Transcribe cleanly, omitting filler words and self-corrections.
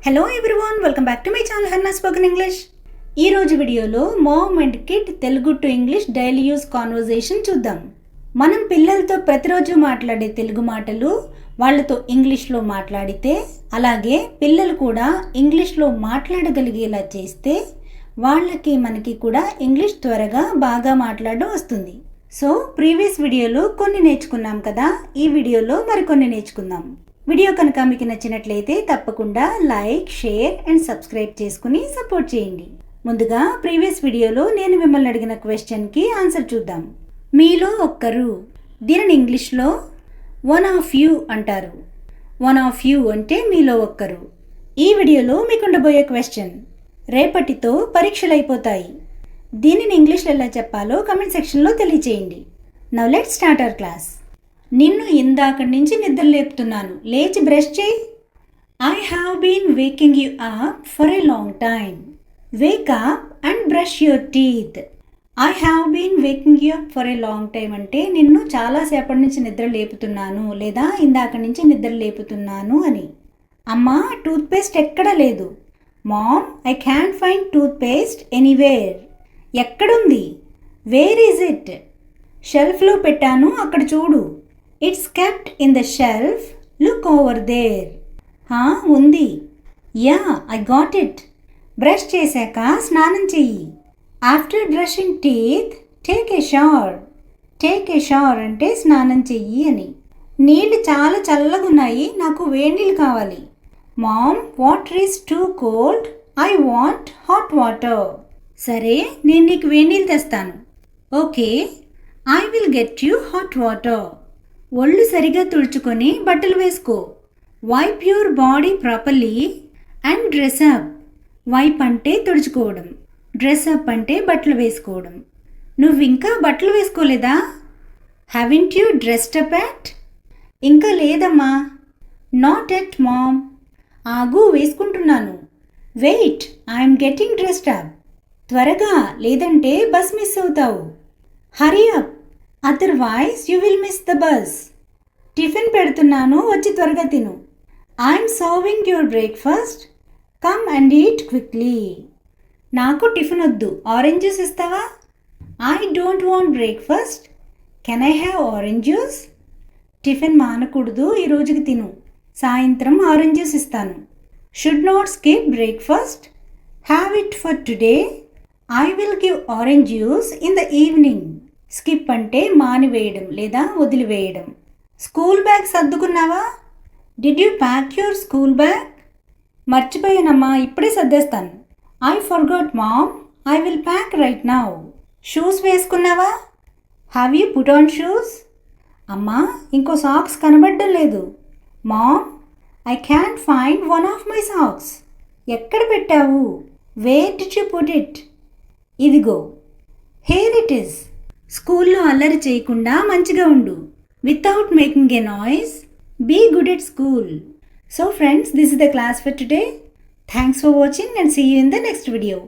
Hello everyone, welcome back to my channel Hannah spoken English. ఈ రోజు వీడియోలో mom and kid Telugu to English daily use conversation చూద్దాం. మనం పిల్లలతో ప్రతిరోజు మాట్లాడే తెలుగు మాటలు వాళ్ళతో ఇంగ్లీష్లో మాట్లాడితే, అలాగే పిల్లలు కూడా ఇంగ్లీష్లో మాట్లాడగలిగేలా చేస్తే వాళ్ళకి మనకి కూడా ఇంగ్లీష్ త్వరగా బాగా మాట్లాడడం వస్తుంది. సో ప్రీవియస్ వీడియోలో కొన్ని నేర్చుకున్నాం కదా, ఈ వీడియోలో మరికొన్ని నేర్చుకుందాం. వీడియో కనుక మీకు నచ్చినట్లయితే తప్పకుండా లైక్, షేర్ అండ్ సబ్స్క్రైబ్ చేసుకుని సపోర్ట్ చేయండి. ముందుగా ప్రీవియస్ వీడియోలో నేను మిమ్మల్ని అడిగిన క్వశ్చన్కి ఆన్సర్ చూద్దాం. మీలో ఒక్కరు, దీనిని ఇంగ్లీష్లో వన్ ఆఫ్ యూ అంటారు. వన్ ఆఫ్ యూ అంటే మీలో ఒక్కరు. ఈ వీడియోలో మీకు ఉండబోయే క్వశ్చన్, రేపటితో పరీక్షలు అయిపోతాయి, దీనిని ఇంగ్లీష్లో ఎలా చెప్పాలో కమెంట్ సెక్షన్లో తెలియచేయండి. Now let's start our class. నిన్ను ఇందాకటి నుంచి నిద్ర లేపుతున్నాను, లేచి బ్రష్ చేయి. I have been waking you up for a long time. Wake up and brush your teeth. I have been waking you up for a long time అంటే నిన్ను చాలాసేపటి నుంచి నిద్ర లేపుతున్నాను లేదా ఇందాక నుంచి నిద్ర లేపుతున్నాను అని. అమ్మా, టూత్పేస్ట్ ఎక్కడా లేదు. Mom, I can find toothpaste anywhere. ఎక్కడుంది? Where is it? షెల్ఫ్లో పెట్టాను, అక్కడ చూడు. It's kept in the shelf, look over there. ఉంది. Yeah, I got it. Brush చేశాక స్నానం చెయ్యి. After brushing teeth take a shower. Take a shower అంటే స్నానం చెయ్యి అని. నీళ్ళు చాలా చల్లగా ఉన్నాయి, నాకు వేడి నీళ్ళు కావాలి. Mom, water is too cold, I want hot water. సరే, నేను నీకు వేడి నీళ్ళు తెస్తాను. Okay, I will get you hot water. ఒళ్ళు సరిగా తుడుచుకొని బట్టలు వేసుకో. Wipe your body properly and dress up. Wipe అంటే తుడుచుకోవడం, డ్రెస్ అప్ అంటే బట్టలు వేసుకోవడం. నువ్వు ఇంకా బట్టలు వేసుకోలేదా? Haven't you dressed up yet? ఇంకా లేదమ్మా. Not yet mom. ఆగు, వేసుకుంటున్నాను. Wait, I'm getting dressed up. త్వరగా, లేదంటే బస్ మిస్ అవుతావు. Hurry up, otherwise you will miss the bus. Tiffin పెడుతున్నాను, వచ్చి త్వరగా తిను. I'm serving your breakfast, come and eat quickly. నాకు టిఫిన్ వద్దు, ఆరెంజ్ జ్యూస్ ఇస్తావా? I don't want breakfast, can I have orange juice? Tiffin మానకూడదు, ఈ రోజుకి తిను, సాయంత్రం ఆరెంజ్ జ్యూస్ ఇస్తాను. Should not skip breakfast, have it for today, I will give orange juice in the evening. Skip అంటే మానివేయడం లేదా వదిలివేయడం. స్కూల్ బ్యాగ్ సర్దుకున్నావా? Did you pack your school bag? మర్చిపోయానమ్మా, ఇప్పుడే సర్దేస్తాను. I forgot mom, I will pack right now. Shoes వేసుకున్నావా? Have you put on shoes? అమ్మా, ఇంకో సాక్స్ కనబడడం లేదు. Mom, I can find one of my socks. ఎక్కడ పెట్టావు? Where did you put it? ఇదిగో, హియర్ ఇట్ ఈస్. స్కూల్లో అల్లరి చేయకుండా మంచిగా ఉండు. Without making a noise, be good at school. So friends, this is the class for today. Thanks for watching and see you in the next video.